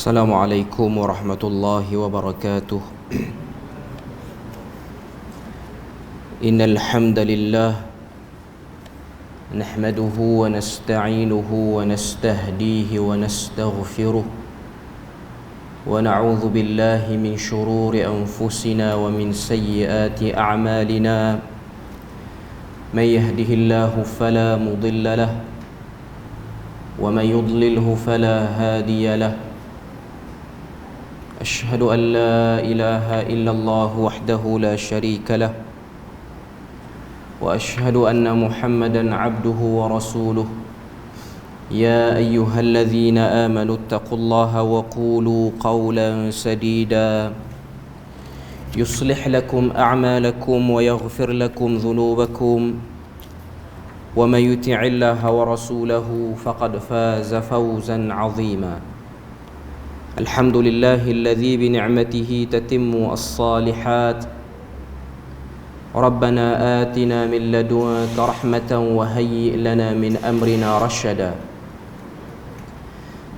السلام عليكم ورحمة الله وبركاته. إن الحمد لله نحمده ونستعينه ونستهديه ونستغفره ونعوذ بالله من شرور أنفسنا ومن سيئات أعمالنا. من يهده الله فلا مضل له ومن يضلله فلا هادي له. أشهد أن لا إله إلا الله وحده لا شريك له وأشهد أن محمدا عبده ورسوله. يا أيها الذين آمنوا اتقوا الله وقولوا قولا سديدا يصلح لكم أعمالكم ويغفر لكم ذنوبكم ومن يطع الله ورسوله فقد فاز فوزا عظيما. الحمد لله الذي بنعمته تتم الصالحات. ربنا آتنا من لدنك رحمة وهيئ لنا من أمرنا رشدا.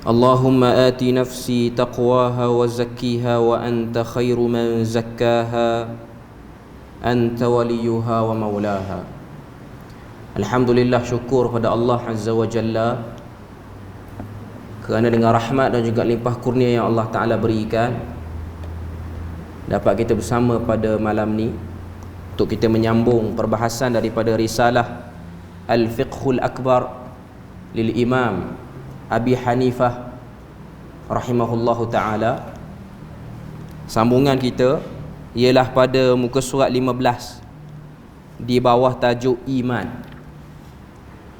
اللهم آت نفسي تقواها وزكيها وأنت خير من زكاها أنت وليها ومولاها. Alhamdulillah, syukur pada Allah Azza wa Jalla kerana dengan rahmat dan juga limpah kurnia yang Allah Ta'ala berikan, dapat kita bersama pada malam ni untuk kita menyambung perbahasan daripada risalah Al-Fiqhul Akbar lil Imam Abi Hanifah rahimahullahu ta'ala. Sambungan kita ialah pada muka surat 15 di bawah tajuk Iman.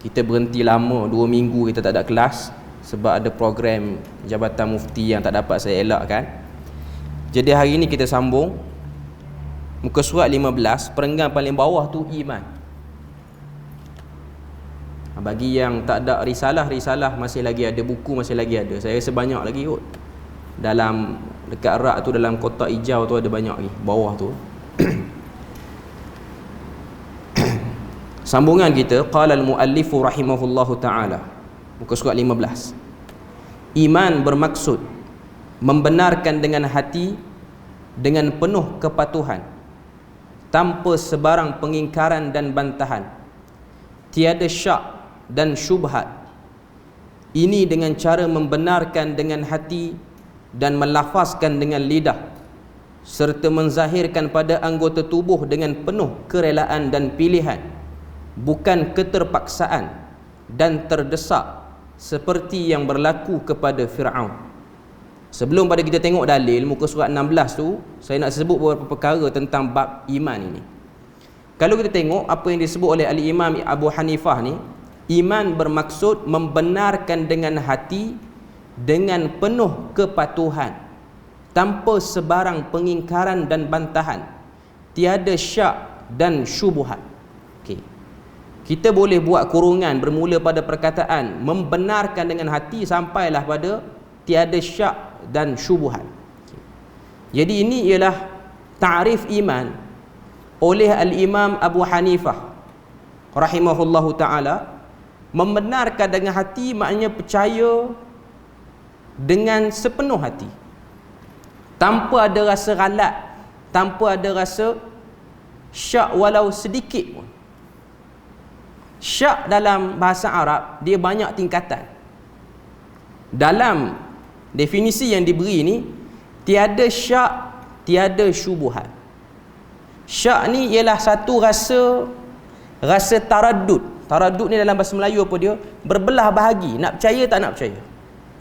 Kita berhenti lama, 2 minggu kita tak ada kelas sebab ada program Jabatan Mufti yang tak dapat saya elakkan. Jadi hari ini kita sambung muka surat 15, perenggan paling bawah tu iman. Bagi yang tak ada risalah masih lagi ada, buku masih lagi ada. Saya rasa banyak lagi kot. Dalam dekat rak tu, dalam kotak hijau tu ada banyak lagi, bawah tu. Sambungan kita, qala al-muallifu rahimahullahu ta'ala, muka surat 15. Iman bermaksud membenarkan dengan hati dengan penuh kepatuhan tanpa sebarang pengingkaran dan bantahan, tiada syak dan syubhat. Ini dengan cara membenarkan dengan hati dan melafazkan dengan lidah serta menzahirkan pada anggota tubuh dengan penuh kerelaan dan pilihan, bukan keterpaksaan dan terdesak seperti yang berlaku kepada Fir'aun. Sebelum pada kita tengok dalil muka surat 16 tu, saya nak sebut beberapa perkara tentang bab iman ini. Kalau kita tengok apa yang disebut oleh Al-Imam Abu Hanifah ni, iman bermaksud membenarkan dengan hati dengan penuh kepatuhan tanpa sebarang pengingkaran dan bantahan, tiada syak dan syubhat. Kita boleh buat kurungan bermula pada perkataan membenarkan dengan hati sampailah pada tiada syak dan syubhat. Jadi ini ialah ta'rif iman oleh Al-Imam Abu Hanifah rahimahullahu ta'ala. Membenarkan dengan hati maknanya percaya dengan sepenuh hati, tanpa ada rasa ralat, tanpa ada rasa syak walau sedikit pun. Syak dalam bahasa Arab dia banyak tingkatan. Dalam definisi yang diberi ni, tiada syak, tiada syubhat. Syak ni ialah satu rasa taraddud. Taraddud ni dalam bahasa Melayu apa dia? Berbelah bahagi, nak percaya tak nak percaya.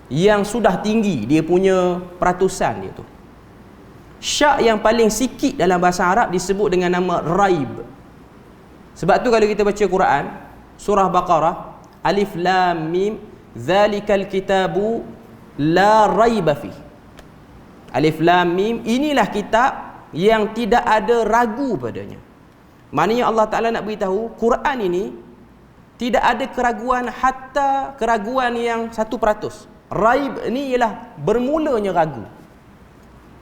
Yang sudah tinggi dia punya peratusan dia tu. Syak yang paling sikit dalam bahasa Arab disebut dengan nama raib. Sebab tu kalau kita baca Quran surah Baqarah, alif lam mim zalikal kitabu la raiba fi. Alif lam mim, inilah kitab yang tidak ada ragu padanya. Maknanya Allah Ta'ala nak beritahu Quran ini tidak ada keraguan, hatta keraguan yang 1%. Raib ni ialah bermulanya ragu.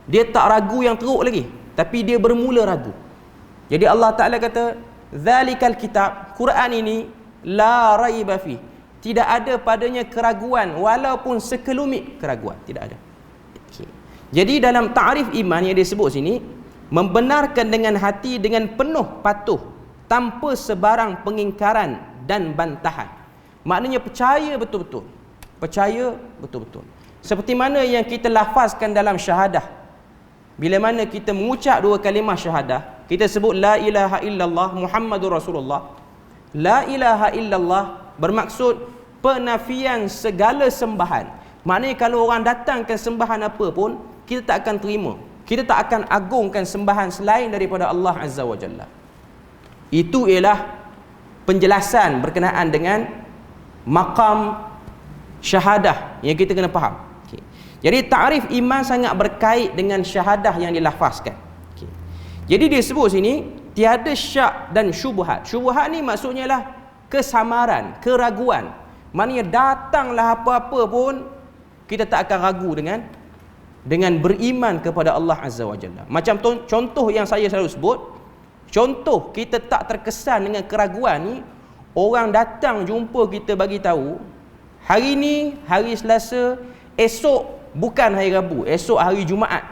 Dia tak ragu yang teruk lagi, tapi dia bermula ragu. Jadi Allah Ta'ala kata zalikal kitab, Quran ini la raiba fi, tidak ada padanya keraguan walaupun sekelumit keraguan, tidak ada. Okay. Jadi dalam ta'rif iman yang disebut sini, membenarkan dengan hati dengan penuh patuh tanpa sebarang pengingkaran dan bantahan. Maknanya percaya betul-betul. Percaya betul-betul. Seperti mana yang kita lafazkan dalam syahadah. Bila mana kita mengucap dua kalimah syahadah, kita sebut la ilaha illallah Muhammadur Rasulullah. La ilaha illallah bermaksud penafian segala sembahan. Maknanya kalau orang datangkan sembahan apa pun, kita tak akan terima. Kita tak akan agungkan sembahan selain daripada Allah Azza wa Jalla. Itu ialah penjelasan berkenaan dengan maqam syahadah yang kita kena faham. Okay. Jadi ta'rif iman sangat berkait dengan syahadah yang dilafazkan. Okay. Jadi dia sebut sini tiada syak dan syubhat. Syubhat ni maksudnya lah kesamaran, keraguan. Maknanya datanglah apa-apa pun kita tak akan ragu dengan beriman kepada Allah Azza wa Jalla. Macam contoh yang saya selalu sebut, contoh kita tak terkesan dengan keraguan ni, orang datang jumpa kita bagi tahu, hari ni hari Selasa, esok bukan hari Rabu, esok hari Jumaat.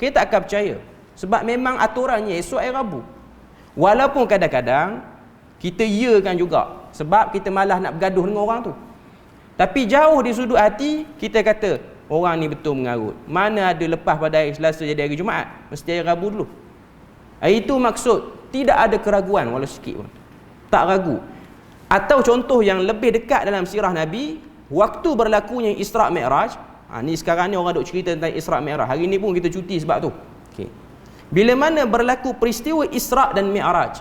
Kita tak akan percaya. Sebab memang aturannya esok hari Rabu. Walaupun kadang-kadang kita iakan juga, sebab kita malas nak bergaduh dengan orang tu. Tapi jauh di sudut hati kita kata, orang ni betul mengarut. Mana ada lepas pada hari Selasa jadi hari Jumaat, mesti hari Rabu dulu. Itu maksud tidak ada keraguan walau sikit pun. Tak ragu. Atau contoh yang lebih dekat dalam sirah Nabi, waktu berlakunya Isra' Mi'raj. Ni sekarang ni orang duk cerita tentang Isra' Mi'raj. Hari ni pun kita cuti sebab tu. Okay. Bila mana berlaku peristiwa Isra' dan Mi'raj,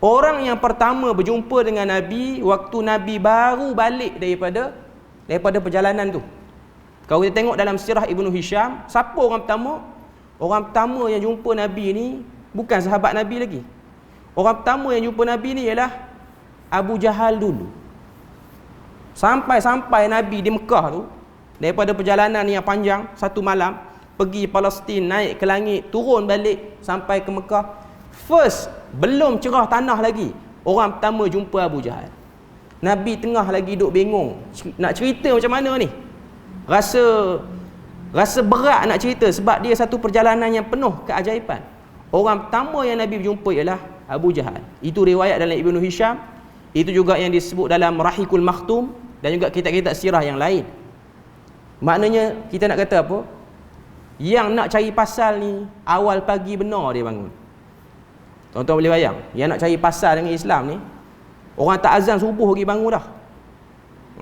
orang yang pertama berjumpa dengan Nabi waktu Nabi baru balik daripada perjalanan tu. Kalau kita tengok dalam sirah Ibnu Hisham, siapa orang pertama? Orang pertama yang jumpa Nabi ni bukan sahabat Nabi lagi. Orang pertama yang jumpa Nabi ni ialah Abu Jahal dulu. Sampai Nabi di Mekah tu, daripada perjalanan yang panjang, satu malam, pergi Palestin, naik ke langit, turun balik sampai ke Mekah. First, belum cerah tanah lagi, orang pertama jumpa Abu Jahal. Nabi tengah lagi duk bingung, nak cerita macam mana ni. Rasa berat nak cerita sebab dia satu perjalanan yang penuh keajaiban. Orang pertama yang Nabi berjumpa ialah Abu Jahal. Itu riwayat dalam Ibnu Hisham. Itu juga yang disebut dalam Rahikul Makhtum dan juga kitab-kitab sirah yang lain. Maknanya kita nak kata apa? Yang nak cari pasal ni awal pagi benar dia bangun. Tuan-tuan boleh bayang, yang nak cari pasal dengan Islam ni, orang tak azan subuh lagi bangun dah.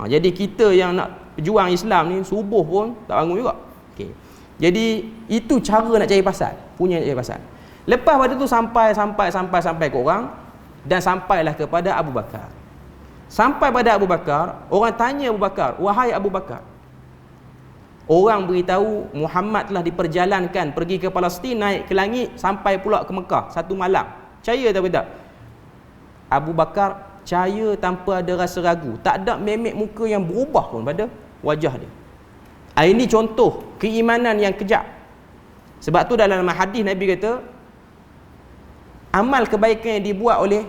Jadi kita yang nak pejuang Islam ni subuh pun tak bangun juga. Okay. Jadi itu cara nak cari pasal, punya nak cari pasal. Lepas pada tu sampai ke orang, dan sampailah kepada Abu Bakar. Sampai pada Abu Bakar, orang tanya Abu Bakar, wahai Abu Bakar, orang beritahu Muhammad telah diperjalankan pergi ke Palestin, naik ke langit, sampai pula ke Mekah satu malam. Percaya tak tak? Abu Bakar percaya tanpa ada rasa ragu. Tak ada memek muka yang berubah pun pada wajah dia. Ini contoh keimanan yang kejap. Sebab tu dalam hadis Nabi kata, amal kebaikan yang dibuat oleh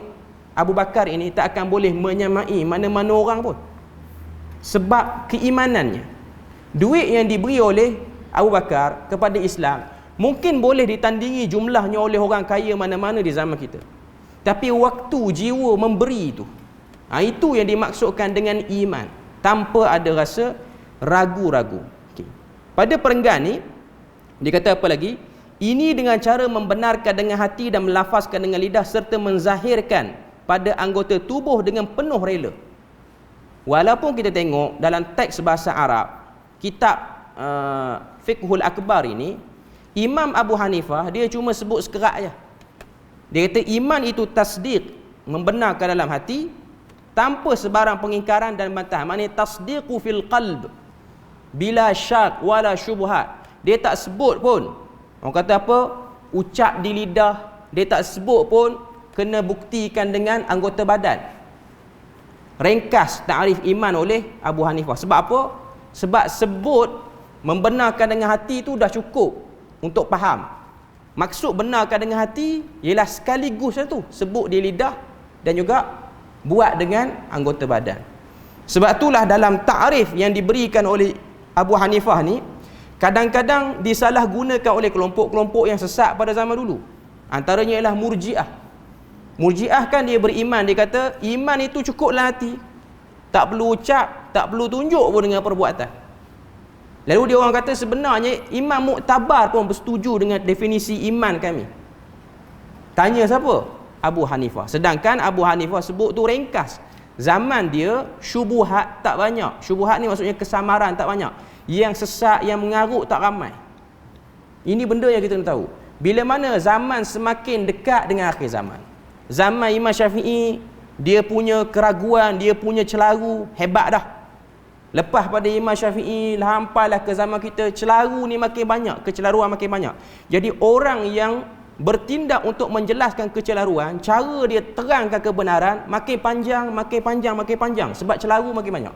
Abu Bakar ini tak akan boleh menyamai mana-mana orang pun. Sebab keimanannya. Duit yang diberi oleh Abu Bakar kepada Islam mungkin boleh ditandingi jumlahnya oleh orang kaya mana-mana di zaman kita. Tapi waktu, jiwa memberi itu, itu yang dimaksudkan dengan iman, tanpa ada rasa ragu-ragu. Okay. Pada perenggan ni dia kata apa lagi? Ini dengan cara membenarkan dengan hati dan melafazkan dengan lidah serta menzahirkan pada anggota tubuh dengan penuh rela. Walaupun kita tengok dalam teks bahasa Arab, kitab Fiqhul Akbar ini, Imam Abu Hanifah dia cuma sebut sekerat je. Dia kata iman itu tasdiq, membenarkan dalam hati tanpa sebarang pengingkaran dan bantahan. Maknanya tasdiqu fil qalb bila syak wala syubhat. Dia tak sebut pun, orang kata apa, ucap di lidah. Dia tak sebut pun kena buktikan dengan anggota badan. Ringkas ta'rif iman oleh Abu Hanifah. Sebab apa? Sebab sebut membenarkan dengan hati itu dah cukup untuk faham. Maksud benarkan dengan hati ialah sekaligus tu, sebut di lidah dan juga buat dengan anggota badan. Sebab itulah dalam ta'rif yang diberikan oleh Abu Hanifah ni, kadang-kadang disalahgunakan oleh kelompok-kelompok yang sesat pada zaman dulu. Antaranya ialah Murji'ah. Murji'ah kan dia beriman, dia kata iman itu cukuplah hati, tak perlu ucap, tak perlu tunjuk pun dengan perbuatan. Lalu dia orang kata sebenarnya Imam Mu'tabar pun bersetuju dengan definisi iman kami. Tanya siapa? Abu Hanifah. Sedangkan Abu Hanifah sebut tu ringkas. Zaman dia syubuhat tak banyak. Syubuhat ni maksudnya kesamaran tak banyak. Yang sesat, yang mengarut tak ramai. Ini benda yang kita nak tahu. Bila mana zaman semakin dekat dengan akhir zaman. Zaman Imam Syafi'i, dia punya keraguan, dia punya celaru hebat dah. Lepas pada Imam Syafi'i, hampailah ke zaman kita, celaru ni makin banyak, kecelaruan makin banyak. Jadi orang yang bertindak untuk menjelaskan kecelaruan, cara dia terangkan kebenaran makin panjang, makin panjang, makin panjang, sebab celaru makin banyak.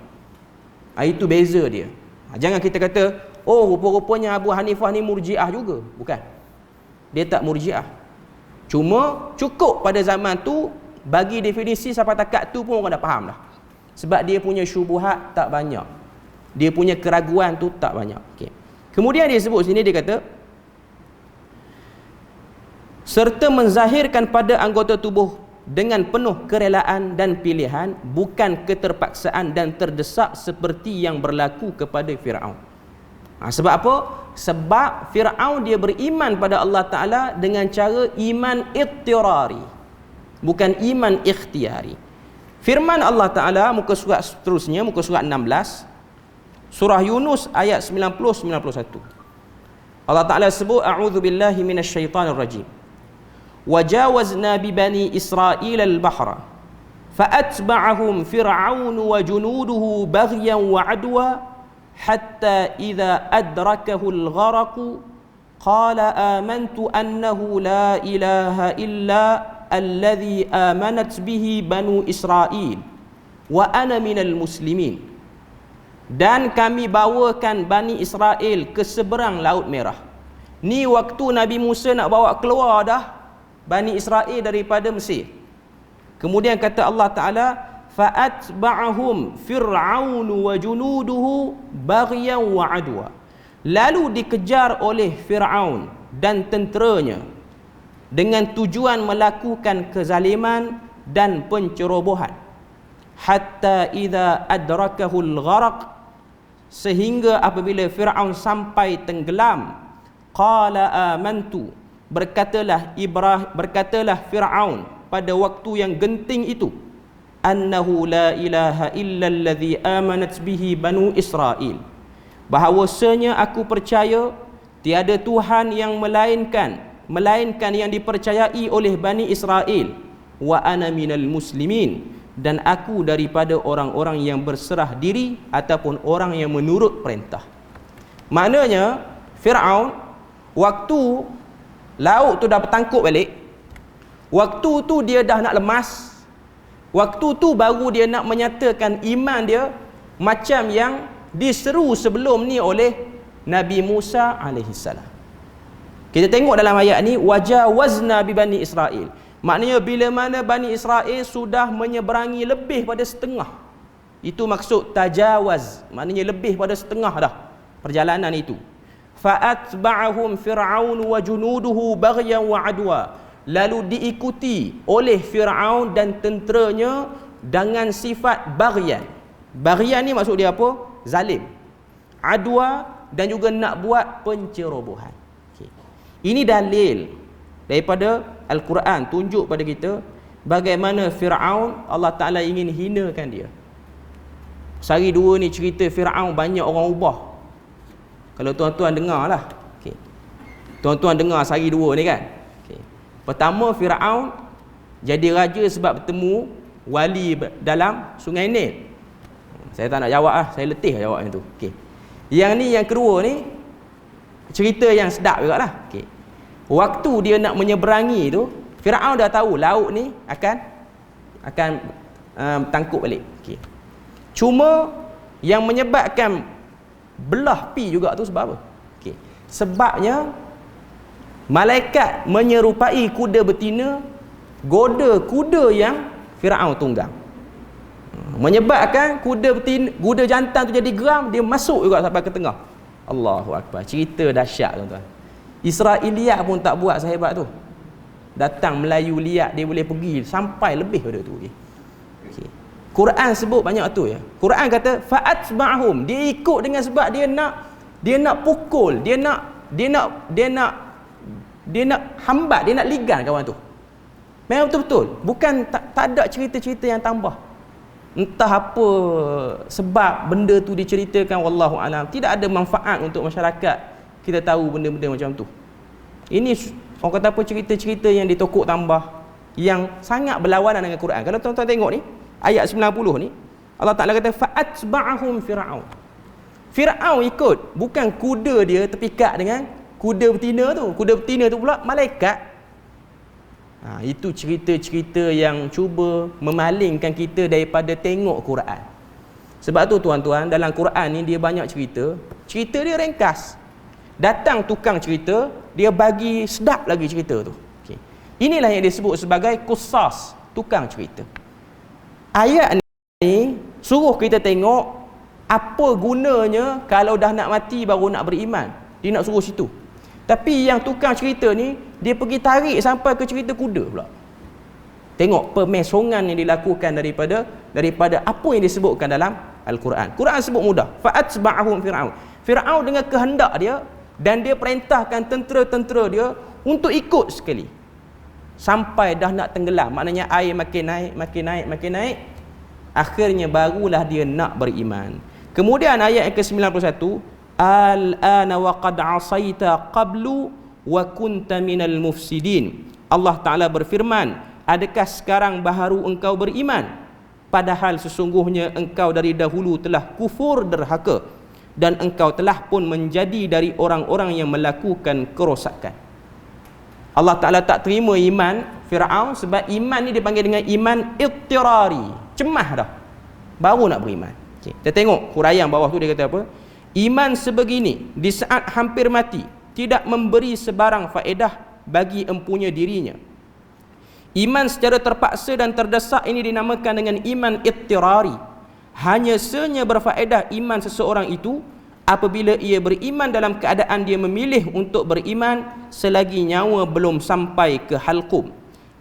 Itu beza dia. Jangan kita kata, oh rupa-rupanya Abu Hanifah ni Murji'ah juga. Bukan. Dia tak Murji'ah. Cuma cukup pada zaman tu, bagi definisi sampai takat tu pun orang dah faham dah. Sebab dia punya syubuhat tak banyak, dia punya keraguan tu tak banyak. Okay. Kemudian dia sebut sini, dia kata serta menzahirkan pada anggota tubuh dengan penuh kerelaan dan pilihan, bukan keterpaksaan dan terdesak seperti yang berlaku kepada Fir'aun. Sebab apa? Sebab Fir'aun dia beriman pada Allah Ta'ala dengan cara iman ittirari, bukan iman ikhtiari. Firman Allah Ta'ala, muka surat seterusnya, muka surat 16, surah Yunus ayat 90-91. Allah Ta'ala sebut, a'udzu billahi minasyaitanir rajim. وجاوزنا ببني إسرائيل البحر فأتبعهم فرعون وجنوده بغيا وعدوا حتى إذا أدركه الغرق قال آمنت أنه لا إله إلا الذي آمنت به بنو إسرائيل وأنا من المسلمين. Dan kami bawakan Bani Israel ke seberang Laut Merah. Ni waktu Nabi Musa nak bawa keluar dah Bani Israel daripada Mesir. Kemudian kata Allah Ta'ala, fa'atba'ahum fir'aun wa junuduhu baghyan wa adwa. Lalu dikejar oleh Fir'aun dan tenteranya dengan tujuan melakukan kezaliman dan pencerobohan. Hatta idza adrakahul gharaq, sehingga apabila Fir'aun sampai tenggelam, qala amantu, berkatalah Fir'aun pada waktu yang genting itu, annahu la ilaha illa allazi amanat bihi banu Israel, bahawasanya aku percaya tiada Tuhan yang melainkan yang dipercayai oleh Bani Israel, wa ana minal muslimin, dan aku daripada orang-orang yang berserah diri ataupun orang yang menurut perintah. Maknanya Fir'aun waktu laut tu dah bertangkup balik, waktu tu dia dah nak lemas, waktu tu baru dia nak menyatakan iman dia macam yang diseru sebelum ni oleh Nabi Musa alaihissalam. Kita tengok dalam ayat ni, wajawazna bi Bani Israel. Maknanya bila mana Bani Israel sudah menyeberangi lebih pada setengah. Itu maksud tajawaz, maknanya lebih pada setengah dah perjalanan itu. Fa'atba'ahum fir'aun wa junuduhu baghyan wa adwa, lalu diikuti oleh Fir'aun dan tenteranya dengan sifat baghyan. Baghyan ni maksud dia apa? Zalim. Adwa, dan juga nak buat pencerobohan. Okay. Ini dalil daripada Al-Quran tunjuk pada kita bagaimana Fir'aun Allah Ta'ala ingin hinakan dia. Sehari dua ni cerita Fir'aun banyak orang ubah. Kalau tuan-tuan dengar lah, okay. Tuan-tuan dengar sehari dua ni kan, okay. Pertama, Fir'aun jadi raja sebab bertemu wali dalam Sungai Nil. Saya tak nak jawab lah, saya letih jawab yang tu. Okay. Yang ni, yang kedua ni cerita yang sedap juga lah. Okay. Waktu dia nak menyeberangi tu, Fir'aun dah tahu laut ni akan tangkup balik. Okay. Cuma yang menyebabkan belah pi juga tu sebab apa? Okay. Sebabnya malaikat menyerupai kuda betina goda kuda yang Fir'aun tunggang. Menyebabkan kuda jantan tu jadi geram, dia masuk juga sampai ke tengah. Allahu Akbar. Cerita dahsyat tuan-tuan. Israiliyat pun tak buat sehebat tu. Datang Melayu liat dia boleh pergi sampai lebih pada tu. Okay. Quran sebut banyak tu ya. Quran kata fa'atba'hum, dia ikut dengan sebab dia nak pukul, dia nak hambat, dia nak ligan kawan tu. Memang betul-betul. Bukan tak ada cerita-cerita yang tambah. Entah apa sebab benda tu diceritakan, wallahu alam. Tidak ada manfaat untuk masyarakat kita tahu benda-benda macam tu. Ini orang kata apa, cerita-cerita yang ditokok tambah, yang sangat berlawanan dengan Quran. Kalau tuan-tuan tengok ni, ayat 90 ni, Allah Ta'ala kata fa'atba'ahum Fir'aun. Fir'aun ikut, bukan kuda dia terpikat dengan kuda betina tu. Kuda betina tu pula malaikat. Itu cerita-cerita yang cuba memalingkan kita daripada tengok Quran. Sebab tu tuan-tuan, dalam Quran ni dia banyak cerita. Cerita dia ringkas. Datang tukang cerita, dia bagi sedap lagi cerita tu. Okay. Inilah yang disebut sebagai qusas, tukang cerita. Ayat ni suruh kita tengok apa gunanya kalau dah nak mati baru nak beriman. Dia nak suruh situ. Tapi yang tukang cerita ni, dia pergi tarik sampai ke cerita kuda pula. Tengok pemesongan yang dilakukan daripada apa yang disebutkan dalam Al-Quran. Quran sebut mudah. Fa'atba'ahum Fir'aun. Fir'aun dengan kehendak dia, dan dia perintahkan tentera-tentera dia untuk ikut sekali. Sampai dah nak tenggelam. Maknanya air makin naik. Akhirnya barulah dia nak beriman. Kemudian ayat yang ke-91, al-ana wa qad asaita qablu wa kunta minal mufsidin. Allah Ta'ala berfirman, adakah sekarang baru engkau beriman, padahal sesungguhnya engkau dari dahulu telah kufur derhaka, dan engkau telah pun menjadi dari orang-orang yang melakukan kerosakan. Allah Ta'ala tak terima iman Fir'aun, sebab iman ni dipanggil dengan iman ittirari, cemah dah baru nak beriman. Okay. Kita tengok huraian bawah tu, dia kata apa? Iman sebegini di saat hampir mati tidak memberi sebarang faedah bagi empunya dirinya. Iman secara terpaksa dan terdesak ini dinamakan dengan iman ittirari. Hanya senya berfaedah iman seseorang itu apabila ia beriman dalam keadaan dia memilih untuk beriman selagi nyawa belum sampai ke halqum.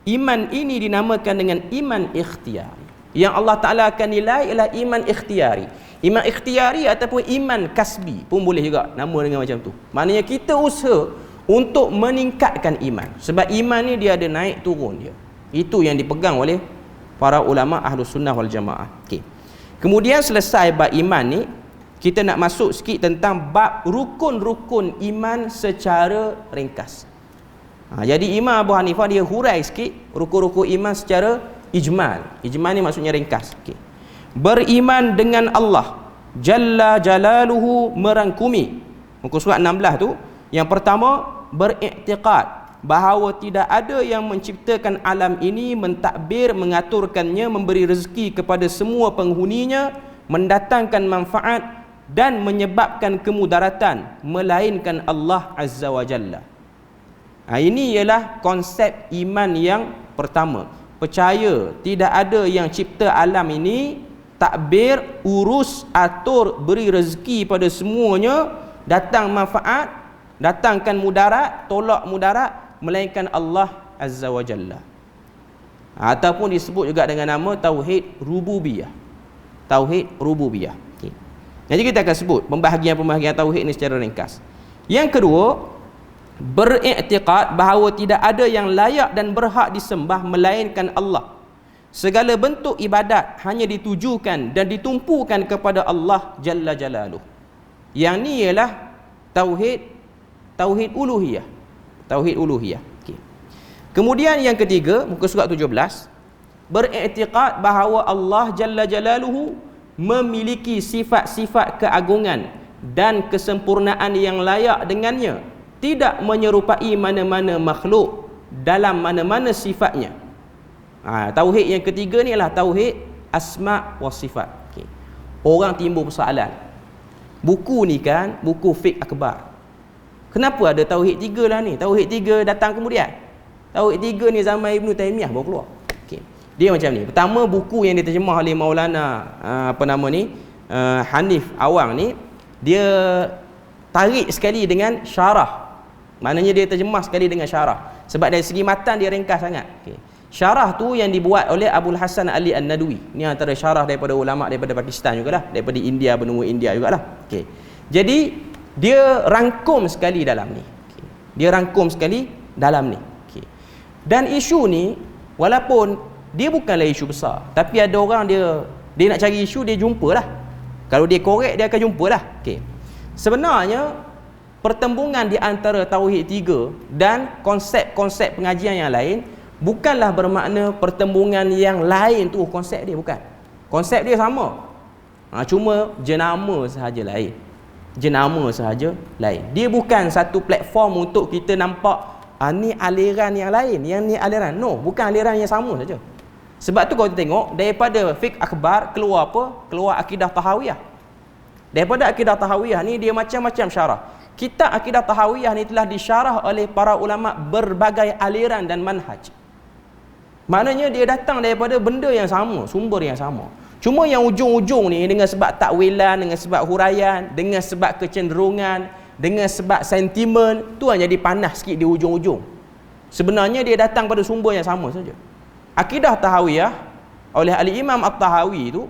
Iman ini dinamakan dengan iman ikhtiyari. Yang Allah Ta'ala akan nilai ialah iman ikhtiyari. Iman ikhtiyari ataupun iman kasbi pun boleh juga nama dengan macam tu. Maknanya kita usaha untuk meningkatkan iman. Sebab iman ni dia ada naik turun dia. Itu yang dipegang oleh para ulama Ahlus Sunnah wal Jamaah. Okay. Kemudian selesai bab iman ni, kita nak masuk sikit tentang bab rukun-rukun iman secara ringkas. Jadi Imam Abu Hanifah dia hurai sikit rukun-rukun iman secara ijmal. Ijmal ni maksudnya ringkas. Okay. Beriman dengan Allah Jalla Jalaluhu merangkumi. Muka surat 16 tu, yang pertama, beriktikad bahawa tidak ada yang menciptakan alam ini, mentadbir, mengaturkannya, memberi rezeki kepada semua penghuninya, mendatangkan manfaat dan menyebabkan kemudaratan, melainkan Allah Azza wa Jalla. Ini ialah konsep iman yang pertama. Percaya tidak ada yang cipta alam ini, takbir, urus, atur, beri rezeki pada semuanya, datang manfaat, datangkan mudarat, tolak mudarat, melainkan Allah Azza wa Jalla. Ataupun disebut juga dengan nama Tauhid Rububiyah. Tauhid Rububiyah. Okay. Jadi kita akan sebut pembahagian-pembahagian Tauhid ini secara ringkas. Yang kedua, beriktikad bahawa tidak ada yang layak dan berhak disembah melainkan Allah. Segala bentuk ibadat hanya ditujukan dan ditumpukan kepada Allah Jalla Jalaluh. Yang ni ialah Tauhid Uluhiyah. Tauhid Uluhiyah. Okay. Kemudian yang ketiga, muka surat 17, beriktikad bahawa Allah Jalla Jalaluhu memiliki sifat-sifat keagungan dan kesempurnaan yang layak dengannya, tidak menyerupai mana-mana makhluk dalam mana-mana sifatnya. Tauhid yang ketiga ni adalah tauhid asma wa sifat. Okay. Orang timbul persoalan, buku ni kan buku fiqh akbar, kenapa ada tauhid tiga lah ni? Tauhid tiga datang kemudian. Tauhid tiga ni zaman Ibn Taymiyah baru keluar. Okay. Dia macam ni. Pertama, buku yang diterjemah oleh Maulana Hanif Awang ni, dia tarik sekali dengan syarah. Maknanya dia terjemah sekali dengan syarah. Sebab dari segi matan dia ringkas sangat. Okay. Syarah tu yang dibuat oleh Abul Hasan Ali An-Nadwi. Ni antara syarah daripada ulama daripada Pakistan jugalah, daripada India, benua India jugalah. Okay. Jadi dia rangkum sekali dalam ni. Okay. Dia rangkum sekali dalam ni. Okay. Dan isu ni walaupun dia bukanlah isu besar, tapi ada orang dia nak cari isu, dia jumpalah. Kalau dia korek, dia akan jumpalah. Okay. Sebenarnya pertembungan di antara tauhid 3 dan konsep-konsep pengajian yang lain bukanlah bermakna pertembungan yang lain tu konsep dia, bukan. Konsep dia sama. Cuma jenama sahaja lain. Jenama sahaja lain. Dia bukan satu platform untuk kita nampak ni aliran yang lain, yang ni aliran. No, bukan aliran yang sama saja. Sebab tu kalau kita tengok daripada fiqh akbar keluar apa? Keluar akidah tahawiyah. Daripada akidah tahawiyah ni dia macam-macam syarah. Kitab akidah tahawiyah ni telah disyarah oleh para ulama berbagai aliran dan manhaj. Maknanya dia datang daripada benda yang sama, sumber yang sama. Cuma yang ujung-ujung ni dengan sebab takwilan, dengan sebab huraian, dengan sebab kecenderungan, dengan sebab sentimen, tu yang jadi panas sikit di ujung-ujung. Sebenarnya dia datang pada sumber yang sama saja. Akidah tahawiyah oleh Al-Imam At-Tahawi tu,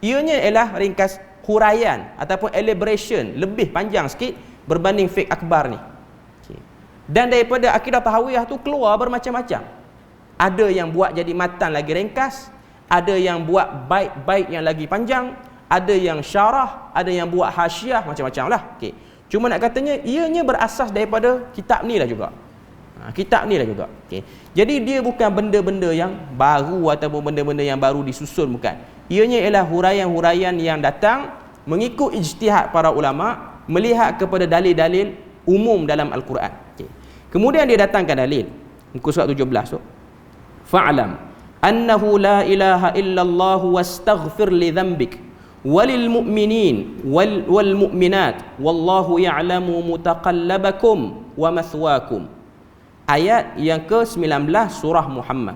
ianya ialah ringkas huraian ataupun elaboration lebih panjang sikit berbanding fiqh akbar ni. Okay. Dan daripada akidah tahawiyah tu keluar bermacam-macam. Ada yang buat jadi matan lagi ringkas, ada yang buat bait-bait yang lagi panjang, ada yang syarah, ada yang buat hasyiah, macam-macam lah. Okay. Cuma nak katanya ianya berasas daripada kitab ni lah juga. Kitab ni lah juga. Okay. Jadi dia bukan benda-benda yang baru ataupun benda-benda yang baru disusun, bukan. Ianya ialah huraian-huraian yang datang mengikut ijtihad para ulama, melihat kepada dalil-dalil umum dalam Al-Quran. Okay. Kemudian dia datangkan dalil. Muka surat 17 tu. Fa'lam annahu la ilaha illallah wastaghfir li dhanbik walil mu'minin wal mu'minat wallahu ya'lamu mutaqallabakum wa mathwakum. Ayat yang ke-19 surah Muhammad.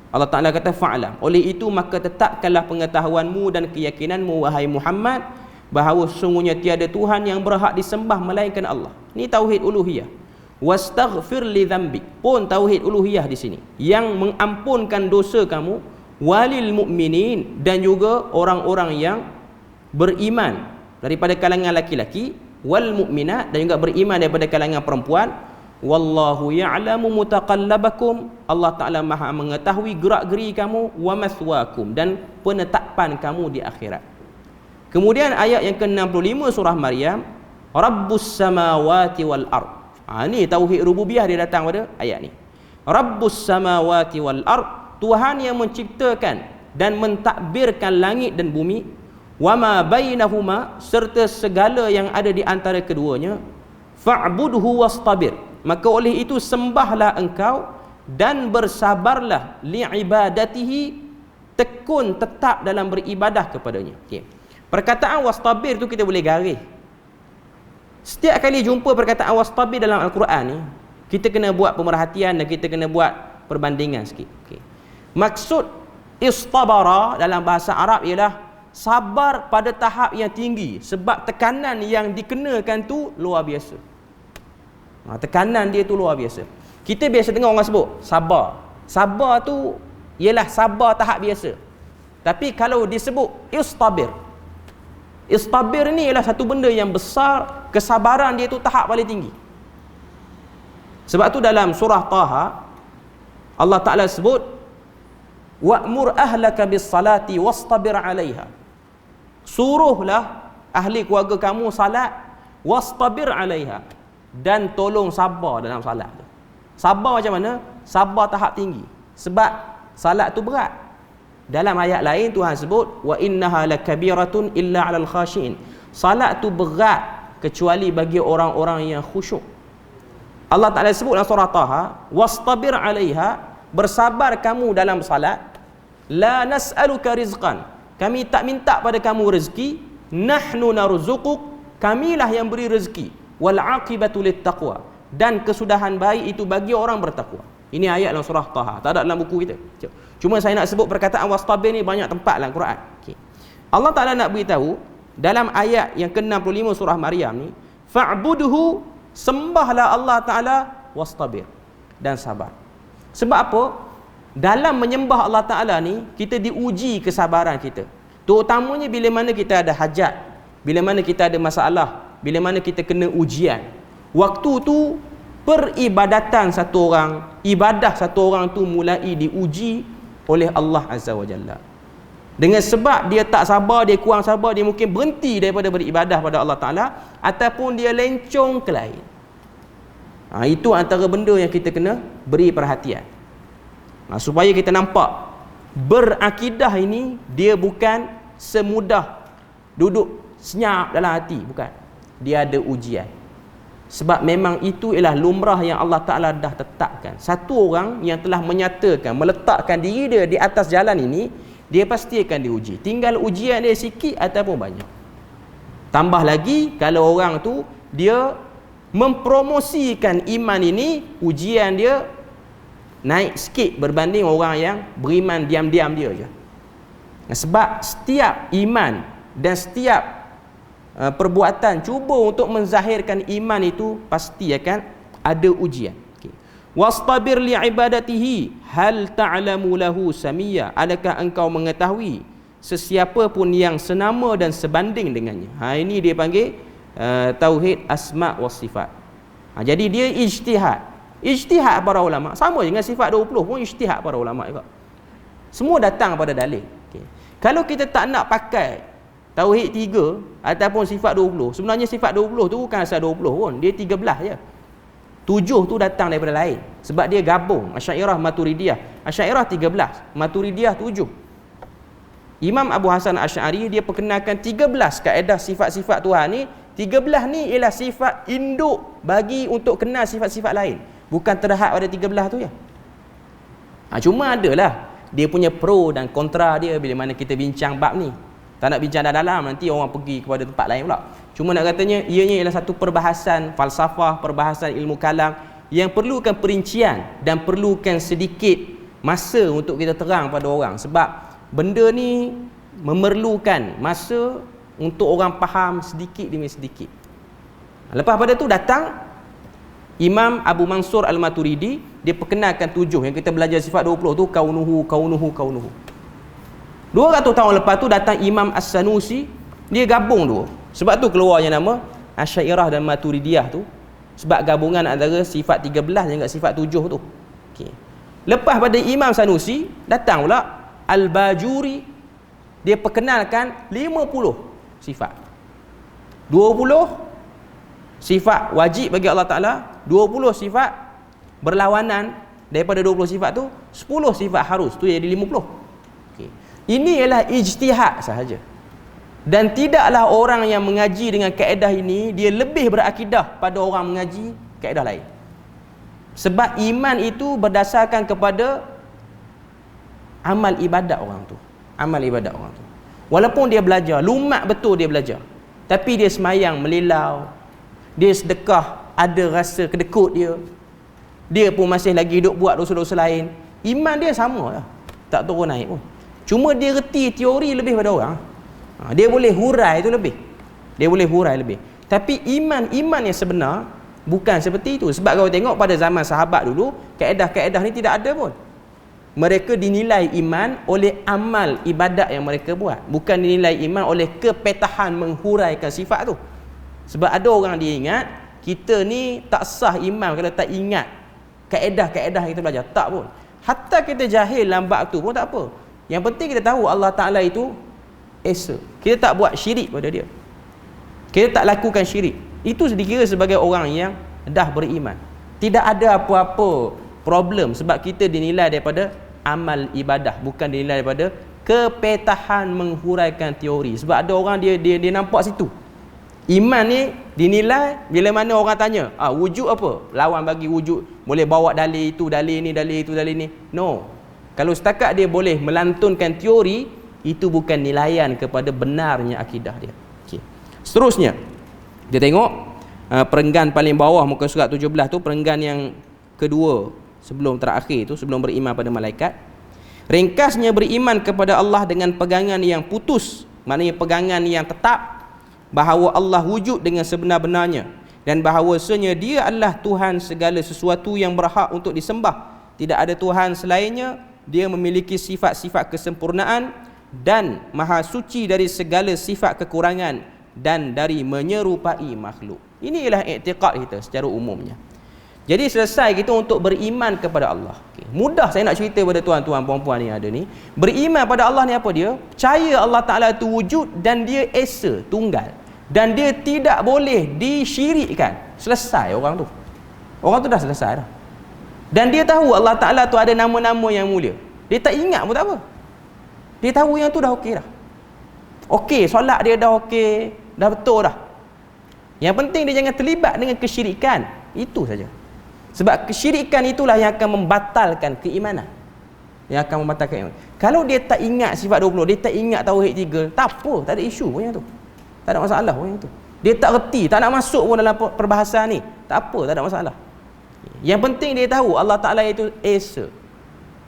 Allah Ta'ala kata fa'lam. Oleh itu maka tetapkanlah pengetahuanmu dan keyakinanmu wahai Muhammad bahawa sesungguhnya tiada Tuhan yang berhak disembah melainkan Allah. Ini tauhid uluhiyah. Wastaghfir li dhanbik pun tauhid uluhiyah di sini, yang mengampunkan dosa kamu, walil mu'minin dan juga orang-orang yang beriman daripada kalangan laki-laki, wal mu'minat dan juga beriman daripada kalangan perempuan. Wallahu ya'lamu mutaqallabakum, Allah Ta'ala maha mengetahui gerak-geri kamu, wa mathwakum dan penetapan kamu di akhirat. Kemudian ayat yang ke-65 surah Maryam, Rabbus samawati wal ard. Ni tauhid rububiyah dia datang pada ayat ni. Rabbus samawati wal ard, Tuhan yang menciptakan dan mentadbirkan langit dan bumi, wama bainahuma serta segala yang ada di antara keduanya, fa'budhu wastabir, maka oleh itu sembahlah engkau dan bersabarlah li'ibadatihi, tekun tetap dalam beribadah kepadanya. Okay. Perkataan wastabir tu kita boleh garis. Setiap kali jumpa perkataan wastabir dalam Al-Quran ni, kita kena buat pemerhatian dan kita kena buat perbandingan sikit. Okay. Maksud istabara dalam bahasa Arab ialah sabar pada tahap yang tinggi, sebab tekanan yang dikenakan tu luar biasa. Tekanan dia tu luar biasa. Kita biasa dengar orang sebut sabar. Sabar tu ialah sabar tahap biasa. Tapi kalau disebut istabir, istabir ni ialah satu benda yang besar, kesabaran dia tu tahap paling tinggi. Sebab tu dalam surah Taha Allah Ta'ala sebut wa'mur ahlaka bis salati wastabir 'alaiha. Suruhlah ahli keluarga kamu salat, wastabir 'alaiha, dan tolong sabar dalam salat tu. Sabar macam mana? Sabar tahap tinggi. Sebab salat tu berat. Dalam ayat lain Tuhan sebut wa innaha lakabiratun illa 'alal khashiin. Salat tu berat kecuali bagi orang-orang yang khusyuk. Allah Ta'ala sebut dalam surah Taha, wastabir 'alaiha, bersabar kamu dalam salat. La nas'aluka rizqan, kami tak minta pada kamu rezeki. Nahnu narzuquk, kamilah yang beri rezeki. Wal 'aqibatu littaqwa, dan kesudahan baik itu bagi orang bertakwa. Ini ayat dalam surah Taha, tak ada dalam buku kita. Cuma saya nak sebut perkataan wastabir ni banyak tempat dalam Quran. Okay. Allah Ta'ala nak beritahu dalam ayat yang ke-65 surah Maryam ni, fa'budhu, sembahlah Allah Ta'ala, wastabir, dan sabar. Sebab apa? Dalam menyembah Allah Ta'ala ni, kita diuji kesabaran kita. Terutamanya bila mana kita ada hajat, bila mana kita ada masalah, bila mana kita kena ujian. Waktu tu peribadatan satu orang, ibadah satu orang tu mulai diuji oleh Allah Azza wa Jalla. Dengan sebab dia tak sabar, dia kurang sabar, dia mungkin berhenti daripada beribadah pada Allah Ta'ala, ataupun dia lencong ke lain. Itu antara benda yang kita kena beri perhatian. Supaya kita nampak berakidah ini dia bukan semudah duduk senyap dalam hati, bukan. Dia ada ujian. Sebab memang itu ialah lumrah yang Allah Ta'ala dah tetapkan. Satu orang yang telah menyatakan, meletakkan diri dia di atas jalan ini, dia pasti akan diuji. Tinggal ujian dia sikit ataupun banyak. Tambah lagi, kalau orang tu dia mempromosikan iman ini, ujian dia naik sikit berbanding orang yang beriman diam-diam dia je. Sebab setiap iman dan setiap perbuatan cuba untuk menzahirkan iman itu pasti akan ada ujian. Wastabir li ibadatihi hal ta'lamu lahu samiyya, adakah engkau mengetahui sesiapa pun yang senama dan sebanding dengannya. Ini dia panggil tauhid asma wa sifat. Jadi dia ijtihad para ulama, sama dengan sifat 20 pun ijtihad para ulama juga. Semua datang pada dalil. Kalau kita tak nak pakai tauhid 3 ataupun sifat 20, sebenarnya sifat 20 tu bukan asal 20 pun, dia 13 je. 7 tu datang daripada lain sebab dia gabung Asy'ariyah Maturidiyah. Asy'ariyah 13, Maturidiyah 7. Imam Abu Hasan Asy'ari dia perkenalkan 13 kaedah sifat-sifat Tuhan ni. 13 ni ialah sifat induk bagi untuk kenal sifat-sifat lain, bukan terhad pada 13 tu ya. Cuma adalah dia punya pro dan kontra dia bila mana kita bincang bab ni. Tak nak bincang dalam, nanti orang pergi kepada tempat lain pula. Cuma nak katanya ianya ialah satu perbahasan falsafah, perbahasan ilmu kalam yang perlukan perincian dan perlukan sedikit masa untuk kita terang pada orang. Sebab benda ni memerlukan masa untuk orang faham sedikit demi sedikit. Lepas pada tu datang Imam Abu Mansur Al-Maturidi, dia perkenalkan 7 yang kita belajar sifat 20 tu, kaunuhu. 200 tahun lepas tu datang Imam As-Sanusi, dia gabung dua. Sebab tu keluarnya nama Asy'ariyah dan Maturidiyah tu, sebab gabungan antara sifat 13 dengan sifat 7 tu. Lepas pada Imam Sanusi datang pula Al-Bajuri, dia perkenalkan 50 sifat. 20 sifat wajib bagi Allah Ta'ala, 20 sifat berlawanan daripada 20 sifat tu, 10 sifat harus, tu jadi 50. Ini ialah ijtihad sahaja. Dan tidaklah orang yang mengaji dengan kaedah ini dia lebih berakidah pada orang mengaji kaedah lain. Sebab iman itu berdasarkan kepada amal ibadat orang tu. Amal ibadat orang tu. Walaupun dia belajar, lumat betul dia belajar, tapi dia semayang melilau, dia sedekah ada rasa kedekut dia pun masih lagi duk buat dosa-dosa lain, iman dia sama lah, tak turun naik pun. Cuma dia reti teori lebih pada orang. Dia boleh hurai tu lebih. Tapi iman yang sebenar bukan seperti itu. Sebab kalau tengok pada zaman sahabat dulu, kaedah-kaedah ni tidak ada pun. Mereka dinilai iman oleh amal ibadat yang mereka buat, bukan dinilai iman oleh kepetahan menghuraikan sifat tu. Sebab ada orang dia ingat kita ni tak sah iman kalau tak ingat kaedah-kaedah yang kita belajar. Tak pun. Hatta kita jahil dalam bab tu pun tak apa. Yang penting kita tahu Allah Ta'ala itu esa. Kita tak buat syirik pada dia, kita tak lakukan syirik. Itu dikira sebagai orang yang dah beriman. Tidak ada apa-apa problem sebab kita dinilai daripada amal ibadah, bukan dinilai daripada kepetahan menghuraikan teori. Sebab ada orang dia nampak situ. Iman ni dinilai bila mana orang tanya, wujud apa? Lawan bagi wujud, boleh bawa dalil itu, dalil ni, dalil itu, dalil ni. No. Kalau setakat dia boleh melantunkan teori, itu bukan nilaian kepada benarnya akidah dia. Seterusnya kita tengok perenggan paling bawah muka surat 17 tu, perenggan yang kedua sebelum terakhir tu, sebelum beriman pada malaikat. Ringkasnya, beriman kepada Allah dengan pegangan yang putus, maknanya pegangan yang tetap bahawa Allah wujud dengan sebenar-benarnya, dan bahawasanya dia adalah Tuhan segala sesuatu yang berhak untuk disembah, tidak ada Tuhan selainnya, dia memiliki sifat-sifat kesempurnaan dan maha suci dari segala sifat kekurangan dan dari menyerupai makhluk. Inilah i'tiqad kita secara umumnya. Jadi selesai kita untuk beriman kepada Allah. Mudah saya nak cerita pada tuan-tuan puan-puan ni ada ni. Beriman pada Allah ni apa dia? Percaya Allah Ta'ala itu wujud dan dia esa, tunggal. Dan dia tidak boleh disyirikkan. Selesai orang tu. Orang tu dah selesai dah. Dan dia tahu Allah Ta'ala tu ada nama-nama yang mulia. Dia tak ingat pun tak apa. Dia tahu yang tu dah okey dah. Okey, solat dia dah okey, dah betul dah. Yang penting dia jangan terlibat dengan kesyirikan. Itu saja. Sebab kesyirikan itulah yang akan membatalkan keimanan. Yang akan membatalkan keimanan. Kalau dia tak ingat sifat 20, dia tak ingat tauhid 3, tak apa, tak ada isu pun yang tu. Tak ada masalah pun yang tu. Dia tak reti, tak nak masuk pun dalam perbahasan ni. Tak apa, tak ada masalah. Yang penting dia tahu Allah Ta'ala itu esa.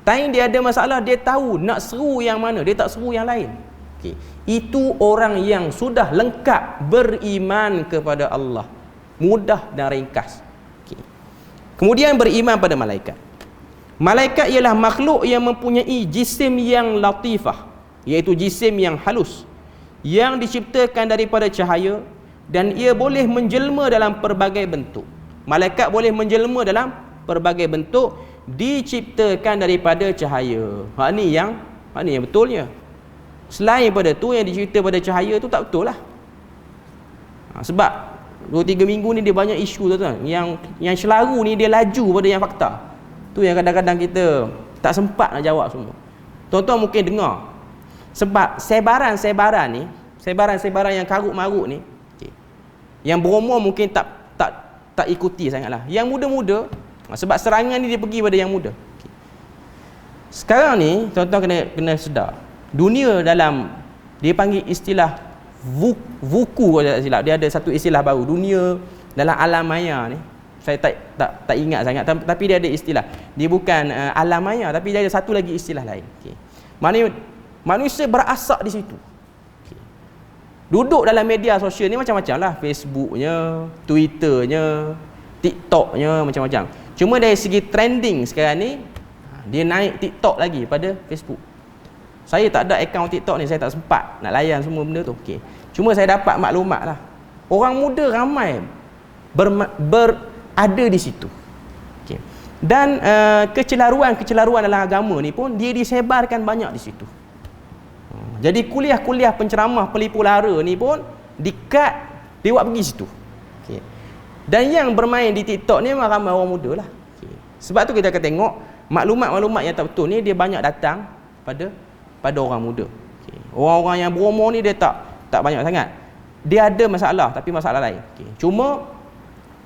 Time dia ada masalah, dia tahu nak seru yang mana, dia tak seru yang lain. Okay. Itu orang yang sudah lengkap beriman kepada Allah. Mudah dan ringkas. Okay. Kemudian beriman pada malaikat. Malaikat ialah makhluk yang mempunyai jisim yang latifah, iaitu jisim yang halus, yang diciptakan daripada cahaya, dan ia boleh menjelma dalam pelbagai bentuk. Malaikat boleh menjelma dalam pelbagai bentuk, diciptakan daripada cahaya. Hak ni yang betulnya. Selain pada tu yang dicipta pada cahaya tu tak betul lah. Sebab 2-3 minggu ni dia banyak isu tu kan. Yang selaru ni dia laju pada yang fakta. Tu yang kadang-kadang kita tak sempat nak jawab semua. Tuan-tuan mungkin dengar. Sebab sebaran-sebaran ni, sebaran-sebaran yang karut-marut ni, okay, yang berumur mungkin tak ikuti sangatlah. Yang muda-muda, sebab serangan ni dia pergi pada yang muda. Okay. Sekarang ni tuan-tuan kena sedar. Dunia dalam, dia panggil istilah wuku, kalau tak silap. Dia ada satu istilah baru, dunia dalam alam maya ni. Saya tak ingat sangat, tapi dia ada istilah. Dia bukan alam maya, tapi dia ada satu lagi istilah lain. Okay. Maknanya manusia berasak di situ. Okay. Duduk dalam media sosial ni macam-macam lah. Facebooknya, Twitternya, TikToknya, macam-macam. Cuma dari segi trending sekarang ni, dia naik TikTok lagi pada Facebook. Saya tak ada akaun TikTok ni, saya tak sempat nak layan semua benda tu. Okay. Cuma saya dapat maklumat lah. Orang muda ramai berada di situ. Okay. Dan kecelaruan dalam agama ni pun dia disebarkan banyak di situ. Jadi kuliah-kuliah penceramah pelipu lara ni pun di-cut, dia buat pergi situ. Okay. Dan yang bermain di TikTok ni memang ramai orang muda lah. Okay. Sebab tu kita akan tengok maklumat-maklumat yang tak betul ni dia banyak datang pada orang muda. Okay. Orang-orang yang berumur ni dia tak banyak sangat. Dia ada masalah, tapi masalah lain. Okay. Cuma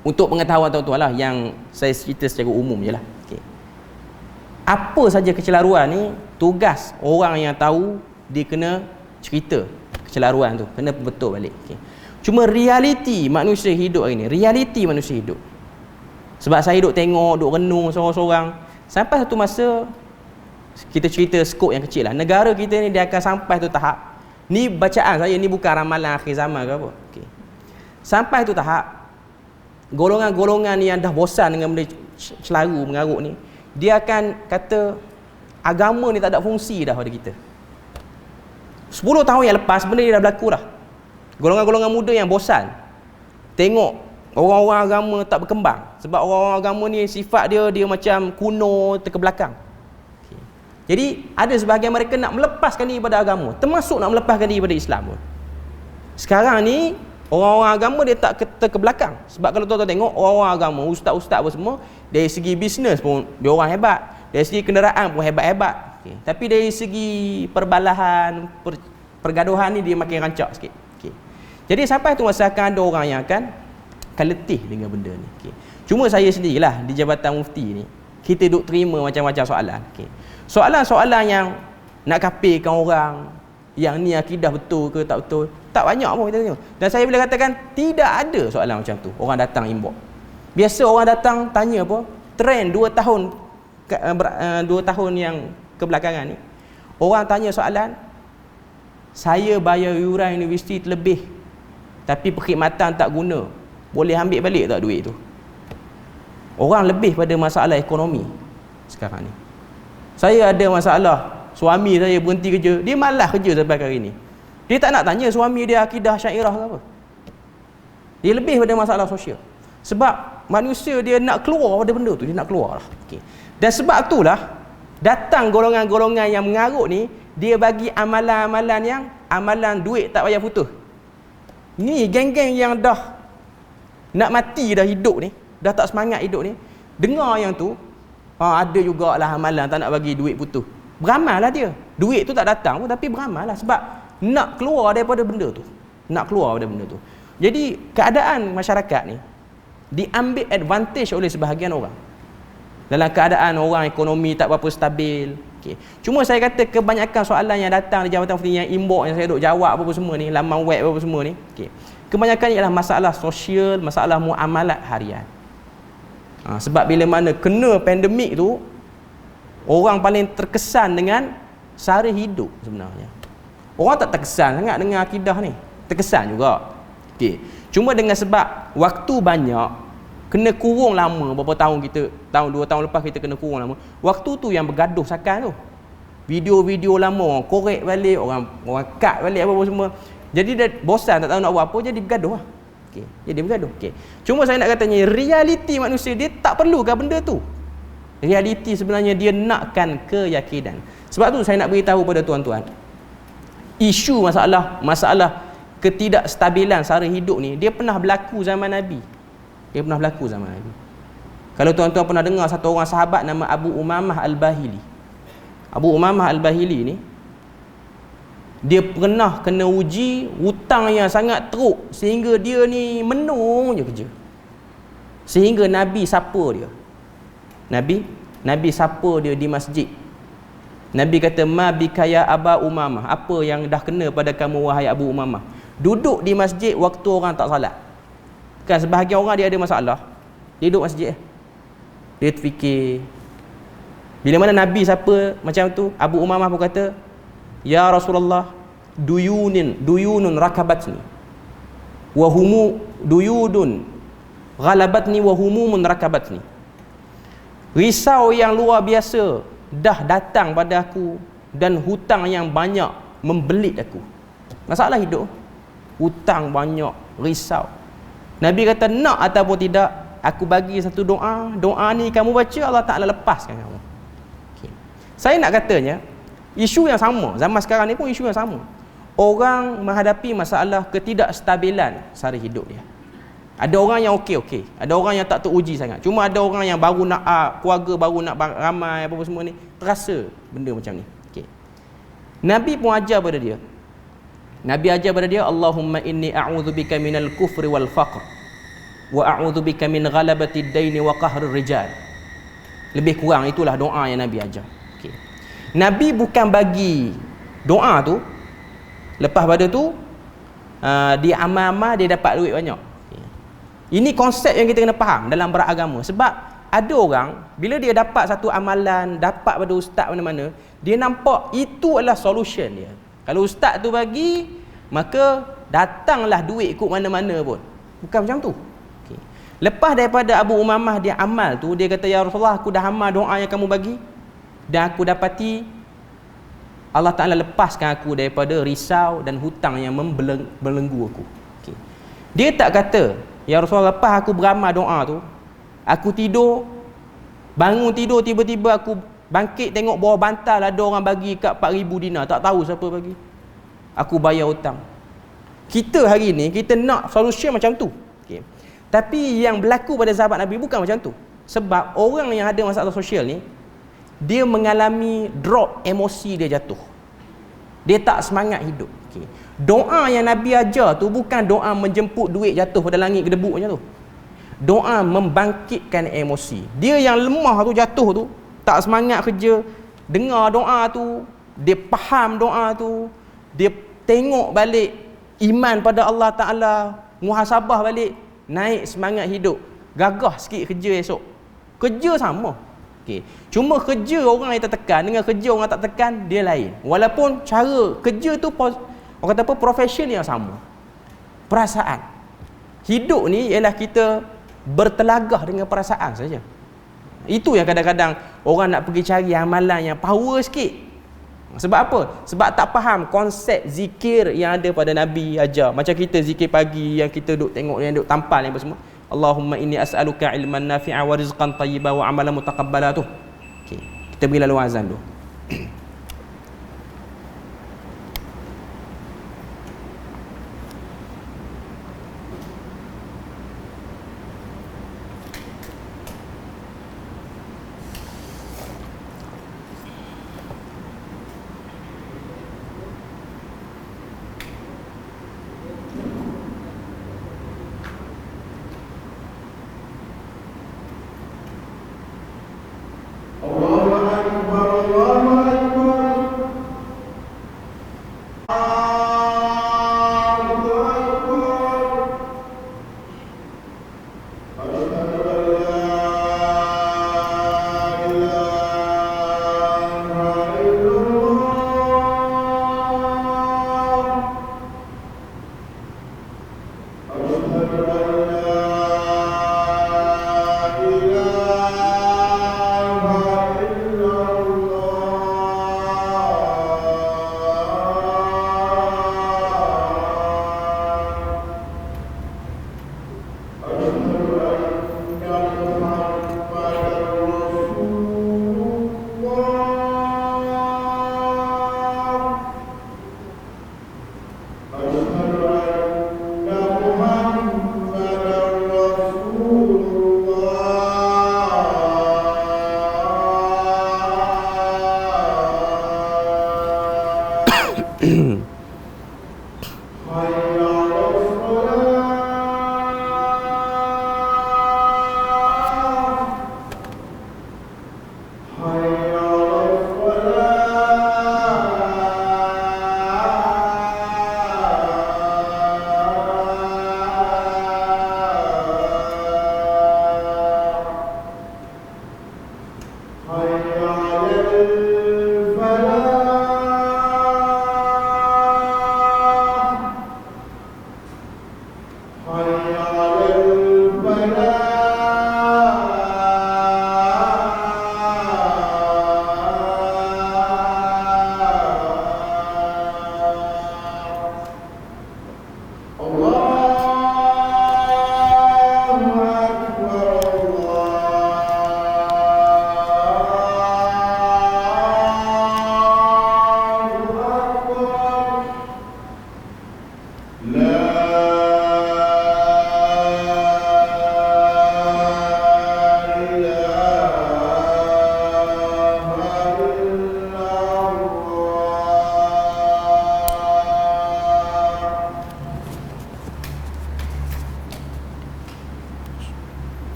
untuk pengetahuan tuan-tuan lah, yang saya cerita secara umum je lah. Okay. Apa saja kecelaruan ni, tugas orang yang tahu, dia kena cerita kecelaruan tu, kena betul balik. Okay. Cuma realiti manusia hidup hari ni, realiti manusia hidup. Sebab saya duduk tengok, duduk renung sorang-sorang, sampai satu masa, kita cerita skop yang kecil lah, negara kita ni dia akan sampai tu tahap, ni bacaan saya, ni bukan ramalan akhir zaman ke apa. Okay. Sampai tu tahap, golongan-golongan yang dah bosan dengan benda celaru, mengarut ni, dia akan kata agama ni tak ada fungsi dah pada kita. 10 tahun yang lepas benda ni dah berlaku dah. Golongan-golongan muda yang bosan tengok orang-orang agama tak berkembang, sebab orang-orang agama ni sifat dia macam kuno, terkebelakang. Okay. Jadi ada sebahagian mereka nak melepaskan diri pada agama, termasuk nak melepaskan diri pada Islam pun. Sekarang ni orang-orang agama dia tak terkebelakang. Sebab kalau tuan-tuan tengok orang-orang agama, ustaz-ustaz apa semua, dari segi bisnes pun dia orang hebat, dari segi kenderaan pun hebat-hebat. Okay. Tapi dari segi perbalahan, pergaduhan ni dia makin rancak sikit. Okay. Jadi sampai tu masa akan ada orang yang akan letih dengan benda ni. Okay. Cuma saya sendirilah di Jabatan Mufti ni, kita duk terima macam-macam soalan. Okay. Soalan-soalan yang nak kafirkan orang, yang ni akidah betul ke tak betul, tak banyak pun kita tengok. Dan saya boleh katakan tidak ada soalan macam tu. Orang datang inbox. Biasa orang datang tanya apa? Trend 2 tahun yang kebelakangan ni. Orang tanya soalan, saya bayar yuran universiti terlebih, tapi perkhidmatan tak guna. Boleh ambil balik tak duit tu? Orang lebih pada masalah ekonomi sekarang ni. Saya ada masalah, suami saya berhenti kerja, dia malas kerja sampai hari ni. Dia tak nak tanya suami dia akidah syairah ke apa. Dia lebih pada masalah sosial. Sebab manusia dia nak keluar pada benda tu, dia nak keluar lah. Okay. Dan sebab itulah datang golongan-golongan yang mengarut ni, dia bagi amalan-amalan yang amalan duit tak payah putus. Ni geng-geng yang dah nak mati dah hidup ni, dah tak semangat hidup ni, dengar yang tu, ada jugalah amalan tak nak bagi duit putus. Beramal lah dia. Duit tu tak datang pun tapi beramal lah, sebab nak keluar daripada benda tu. Nak keluar daripada benda tu. Jadi keadaan masyarakat ni diambil advantage oleh sebahagian orang. Dalam keadaan orang ekonomi tak berapa stabil. Okay. Cuma saya kata kebanyakan soalan yang datang di Jabatan Fatwa yang inbox yang saya duk jawab apa semua ni, laman web apa semua ni, okay, kebanyakan ialah masalah sosial, masalah muamalat harian. Sebab bila mana kena pandemik tu, orang paling terkesan dengan sara hidup sebenarnya. Orang tak terkesan sangat dengan akidah ni. Terkesan juga. Okay. Cuma dengan sebab waktu banyak, kena kurung lama berapa tahun kita, tahun 2 tahun lepas kita kena kurung lama. Waktu tu yang bergaduh sakan tu. Video-video lama orang korek balik, orang cut balik apa-apa semua. Jadi dia bosan tak tahu nak buat apa, jadi bergaduh lah. Okay. Jadi bergaduh. Okay. Cuma saya nak katanya, realiti manusia dia tak perlukan benda tu. Realiti sebenarnya dia nakkan keyakinan. Sebab tu saya nak beritahu pada tuan-tuan, isu masalah ketidakstabilan sara hidup ni, dia pernah berlaku zaman Nabi. Kalau tuan-tuan pernah dengar satu orang sahabat nama Abu Umamah Al-Bahili. Abu Umamah Al-Bahili ni, dia pernah kena uji hutang yang sangat teruk sehingga dia ni menung je kerja. Sehingga Nabi sapa dia. Nabi sapa dia di masjid. Nabi kata, ma bikaya Aba Umamah, apa yang dah kena pada kamu wahai Abu Umamah? Duduk di masjid waktu orang tak salat. Kan sebahagian orang dia ada masalah, dia duduk masjid, dia terfikir. Bila mana Nabi siapa macam tu, Abu Umamah pun kata, ya Rasulullah, duyunun rakabatni wa humu duyudun ghalabatni wa humumun rakabatni. Risau yang luar biasa dah datang pada aku dan hutang yang banyak membelit aku. Masalah hidup, hutang banyak, risau. Nabi kata, nak ataupun tidak, aku bagi satu doa. Doa ni kamu baca, Allah Ta'ala lepaskan kamu. Okay. Saya nak katanya, isu yang sama, zaman sekarang ni pun isu yang sama. Orang menghadapi masalah ketidakstabilan sara hidup dia. Ada orang yang okey, ada orang yang tak teruji sangat. Cuma ada orang yang baru nak keluarga baru nak ramai apa semua ni, terasa benda macam ni. Okay. Nabi pun ajar pada dia. Allahumma inni a'udzubika minal kufri wal faqr wa a'udzubika min ghalabati ad-daini wa qahri rijal. Lebih kurang itulah doa yang Nabi ajar. Okay. Nabi bukan bagi doa tu, lepas pada tu dia amal-amal dia dapat duit banyak. Okay. Ini konsep yang kita kena faham dalam beragama. Sebab ada orang bila dia dapat satu amalan, dapat pada ustaz mana-mana, dia nampak itu adalah solution dia. Kalau ustaz tu bagi, maka datanglah duit ikut mana-mana pun. Bukan macam tu. Okay. Lepas daripada Abu Umamah dia amal tu, dia kata, ya Rasulullah, aku dah amal doa yang kamu bagi dan aku dapati Allah Ta'ala lepaskan aku daripada risau dan hutang yang membelenggu aku. Okay. Dia tak kata, ya Rasulullah, lepas aku beramal doa tu, aku tidur, bangun tidur, tiba-tiba aku bangkit tengok bawah bantal ada orang bagi kat 4,000 dinar, tak tahu siapa bagi, aku bayar hutang. Kita hari ni kita nak solution macam tu. Okay. Tapi yang berlaku pada sahabat Nabi bukan macam tu. Sebab orang yang ada masalah sosial ni, dia mengalami drop emosi, dia jatuh, dia tak semangat hidup. Okay. Doa yang Nabi ajar tu bukan doa menjemput duit jatuh pada langit gedebuk macam tu. Doa membangkitkan emosi. Dia yang lemah tu, jatuh tu, tak semangat kerja, dengar doa tu, dia faham doa tu, dia tengok balik iman pada Allah Ta'ala, muhasabah balik, naik semangat hidup, gagah sikit kerja esok. Kerja sama. Okay. Cuma kerja orang yang tertekan dengan kerja orang tak tekan, dia lain. Walaupun cara kerja tu, orang kata apa, profession yang sama, perasaan. Hidup ni ialah kita bertelagah dengan perasaan saja. Itu yang kadang-kadang orang nak pergi cari amalan yang power sikit. Sebab apa? Sebab tak faham konsep zikir yang ada pada Nabi ajar. Macam kita zikir pagi yang kita duk tengok, yang duk tampal yang apa semua. Allahumma inni as'aluka ilman nafi'a wa rizqan tayyiba wa amalan mutaqabbala tu. Okey. Kita beri lalu azan tu.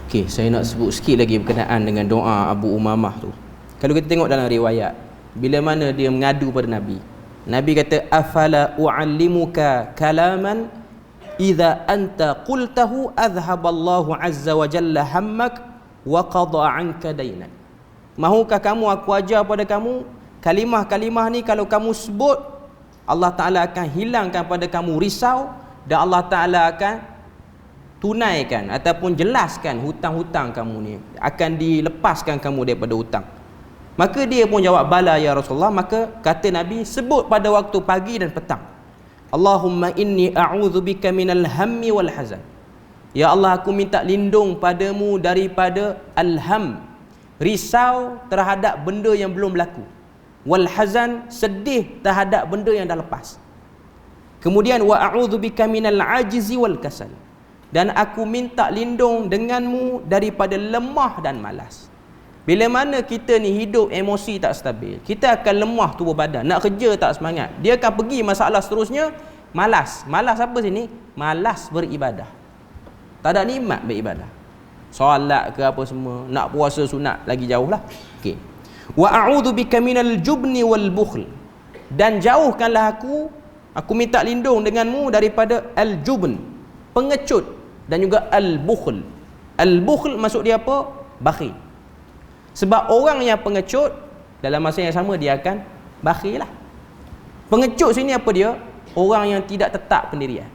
Okey, saya nak sebut sikit lagi berkenaan dengan doa Abu Umamah tu. Kalau kita tengok dalam riwayat, bila mana dia mengadu pada Nabi, Nabi kata, afala u'allimuka kalaman idza anta qultahu adhhaballahu azza wa jalla hammak wa qada 'anka dainak. Mahukah kamu aku ajar pada kamu kalimah-kalimah ni, kalau kamu sebut, Allah Ta'ala akan hilangkan pada kamu risau, dan Allah Ta'ala akan tunaikan ataupun jelaskan hutang-hutang kamu ni, akan dilepaskan kamu daripada hutang. Maka dia pun jawab, bala ya Rasulullah. Maka kata Nabi, sebut pada waktu pagi dan petang, Allahumma inni a'udzubika minal hammi wal hazan. Ya Allah, aku minta lindung padamu daripada al-ham, risau terhadap benda yang belum berlaku, wal hazan, sedih terhadap benda yang dah lepas. Kemudian wa a'udzubika minal ajzi wal kasal, dan aku minta lindung denganmu daripada lemah dan malas. Bila mana kita ni hidup emosi tak stabil, kita akan lemah tubuh badan, nak kerja tak semangat. Dia akan pergi masalah seterusnya, malas. Malas apa sini? Malas beribadah. Tak ada nikmat beribadah. Solat ke apa semua, nak puasa sunat lagi jauh lah. Okay. Wa a'udzu bika minal jubni wal bukhl, dan jauhkanlah aku minta lindung denganmu daripada al-jubn, pengecut, dan juga al-bukhl. Al-bukhl maksud dia apa? Bakhil. Sebab orang yang pengecut, dalam masa yang sama dia akan bakhil lah. Pengecut sini apa dia? orang yang tidak tetap pendirian.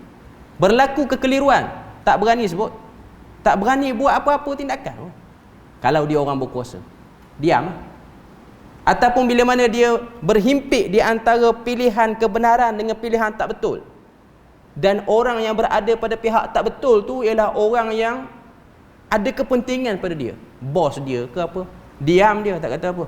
Berlaku kekeliruan, tak berani sebut, tak berani buat apa-apa tindakan. Kalau dia orang berkuasa, diam. Ataupun bila mana dia berhimpit di antara pilihan kebenaran dengan pilihan tak betul, dan orang yang berada pada pihak tak betul tu ialah orang yang ada kepentingan pada dia, bos dia ke apa, diam dia, tak kata apa.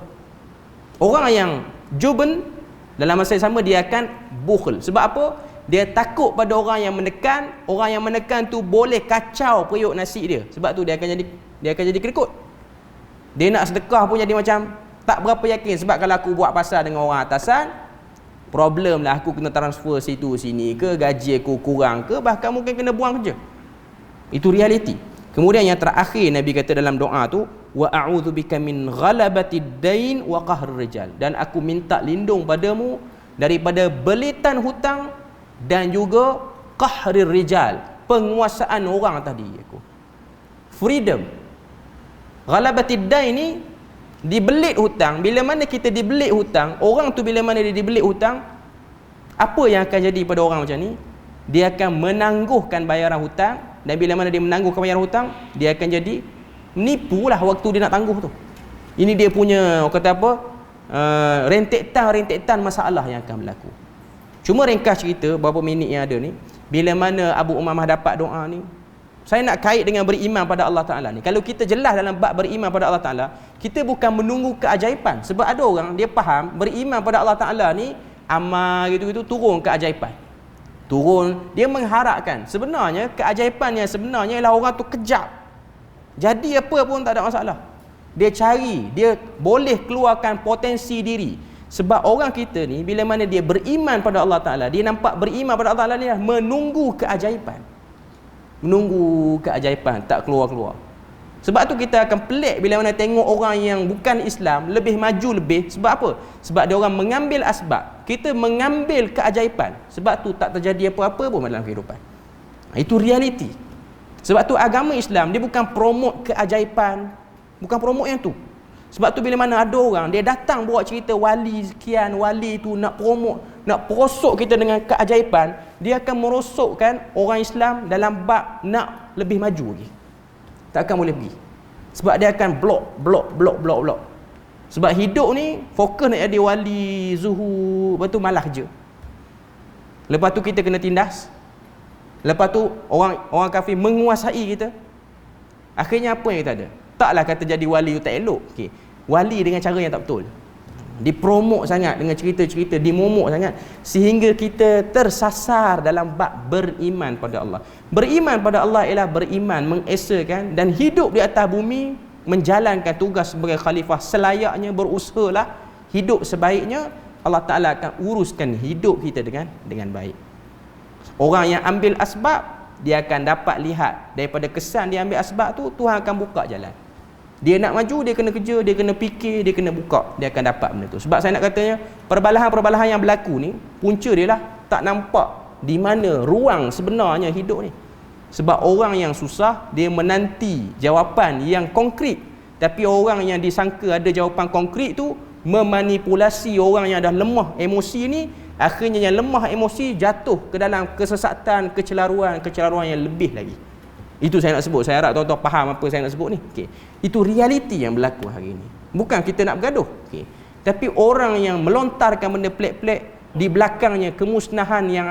Orang yang jubn, dalam masa yang sama dia akan bukhl. Sebab apa? Dia takut pada orang yang menekan. Orang yang menekan tu boleh kacau periuk nasi dia. Sebab tu dia akan jadi kerikut. Dia nak sedekah pun jadi macam tak berapa yakin. Sebab kalau aku buat pasal dengan orang atasan, problem lah, aku kena transfer situ sini ke, gaji aku kurang ke, bahkan mungkin kena buang kerja. Itu realiti. Kemudian yang terakhir Nabi kata dalam doa tu, wa a'udzubika min ghalabatid dain wa qahril rijal, dan aku minta lindung padamu daripada belitan hutang dan juga qahril rijal, penguasaan orang tadi. Aku freedom. Ghalabatid dain ni dibelit hutang. Bila mana kita dibelit hutang, orang tu bila mana dia dibelit hutang, apa yang akan jadi pada orang macam ni? Dia akan menangguhkan bayaran hutang, dan bila mana dia menangguhkan bayaran hutang, dia akan jadi menipulah waktu dia nak tangguh tu. Ini dia punya, kata apa, rentetan masalah yang akan berlaku. Cuma ringkas cerita berapa minit yang ada ni, bila mana Abu Umamah dapat doa ni, saya nak kait dengan beriman pada Allah Ta'ala ni. Kalau kita jelas dalam bab beriman pada Allah Ta'ala, kita bukan menunggu keajaiban. Sebab ada orang, dia faham beriman pada Allah Ta'ala ni, amal gitu-gitu turun keajaiban. Turun, dia mengharapkan. Sebenarnya keajaiban yang sebenarnya ialah orang tu kejap, jadi apa pun tak ada masalah. Dia cari, dia boleh keluarkan potensi diri. Sebab orang kita ni bila mana dia beriman pada Allah Ta'ala, dia nampak beriman pada Allah Ta'ala ni menunggu keajaiban. Menunggu keajaiban, tak keluar-keluar. Sebab tu kita akan pelik bila mana tengok orang yang bukan Islam lebih maju lebih. Sebab apa? Sebab dia orang mengambil asbab, kita mengambil keajaiban. Sebab tu tak terjadi apa-apa pun dalam kehidupan. Itu realiti. Sebab tu agama Islam dia bukan promote keajaiban, bukan promote yang tu. Sebab tu bila mana ada orang dia datang bawa cerita wali sekian, wali tu nak promote, nak perosok kita dengan keajaiban, dia akan merosokkan orang Islam dalam bab nak lebih maju lagi. Takkan boleh pergi. Sebab dia akan blok. Sebab hidup ni fokus nak jadi wali, zuhud, lepas tu malah kerja. Lepas tu kita kena tindas. Lepas tu orang kafir menguasai kita. Akhirnya apa yang kita ada? Taklah kata jadi wali tu tak elok. Okey. Wali dengan cara yang tak betul. Dipromok sangat dengan cerita-cerita, dimomok sangat sehingga kita tersasar dalam bab beriman pada Allah. Beriman pada Allah ialah beriman, mengesakan dan hidup di atas bumi, menjalankan tugas sebagai khalifah selayaknya, berusahalah hidup sebaiknya. Allah Ta'ala akan uruskan hidup kita dengan baik. Orang yang ambil asbab, dia akan dapat lihat daripada kesan dia ambil asbab tu, Tuhan akan buka jalan. Dia nak maju, dia kena kerja, dia kena fikir, dia kena buka, dia akan dapat benda tu. Sebab saya nak katanya, perbalahan-perbalahan yang berlaku ni, punca dia lah tak nampak di mana ruang sebenarnya hidup ni. Sebab orang yang susah, dia menanti jawapan yang konkret. Tapi orang yang disangka ada jawapan konkret tu, memanipulasi orang yang dah lemah emosi ni. Akhirnya yang lemah emosi jatuh ke dalam kesesatan, kecelaruan yang lebih lagi. Itu saya nak sebut. Saya harap tuan-tuan faham apa saya nak sebut ni. Okay. Itu realiti yang berlaku hari ini. Bukan kita nak bergaduh. Okay. Tapi orang yang melontarkan benda pelik-pelik, di belakangnya kemusnahan yang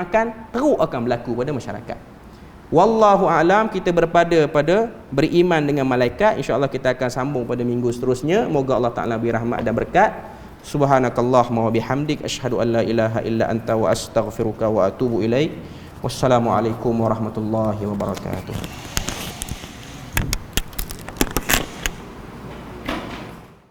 teruk akan berlaku pada masyarakat. Wallahu a'lam. Kita berpada pada beriman dengan malaikat. InsyaAllah kita akan sambung pada minggu seterusnya. Moga Allah Ta'ala beri rahmat dan berkat. Subhanakallahumma wa bihamdik, asyhadu an la ilaha illa anta wa astaghfiruka wa atubu ilaik. Wassalamualaikum warahmatullahi wabarakatuh.